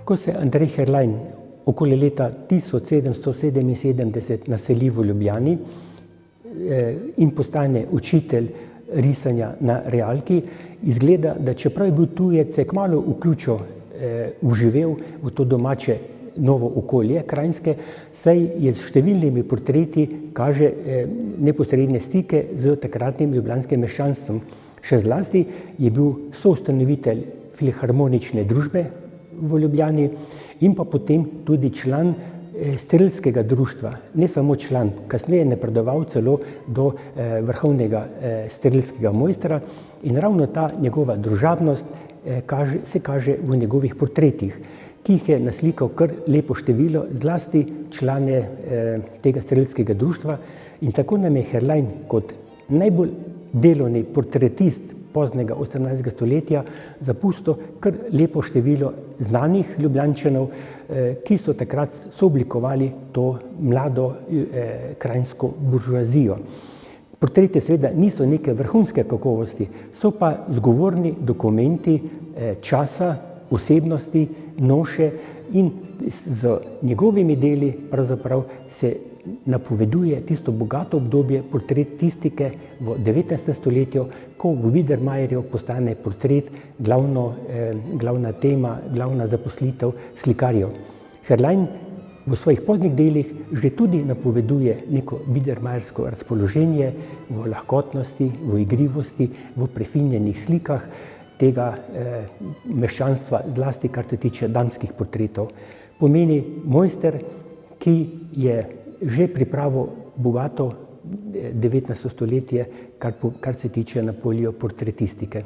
Ko se Andrej Herlajn okoli leta 1777 naseli v Ljubljani in postane učitelj risanja na realki, izgleda, da čeprav je bil tujec, se je kmalu vživel v to domače novo okolje krajinske, saj je s številnimi portreti kaže neposredne stike z takratnim ljubljanskim meščanstvom. Še zlasti je bil soustanovitelj Filharmonične družbe v Ljubljani in pa potem tudi član strelskega društva. Ne samo član, kasneje napredoval celo do vrhovnega strelskega mojstra in ravno ta njegova družabnost se kaže v njegovih portretih, ki jih je naslikal kar lepo število, zlasti člane tega strelskega društva. In tako nam je Herlajn kot najbolj delovni portretist poznega 18. stoletja zapustil kar lepo število znanih Ljubljančanov, ki so takrat sooblikovali to mlado krajinsko buržoazijo. Portreti seveda niso neke vrhunske kakovosti, so pa zgovorni dokumenti časa, osebnosti, noše in z njegovimi deli pravzaprav se napoveduje tisto bogato obdobje portretistike v 19. stoletju, ko v Biedermeierju postane portret glavna tema, glavna zaposlitev slikarjev. Herlajn v svojih poznih delih že tudi napoveduje neko biedermeiersko razpoloženje v lahkotnosti, v igrivosti, v prefinjenih slikah tega meščanstva, zlasti kar se tiče damskih portretov. Pomeni mojster, ki je že pripravil bogato 19. stoletje, kar se tiče na polju portretistike.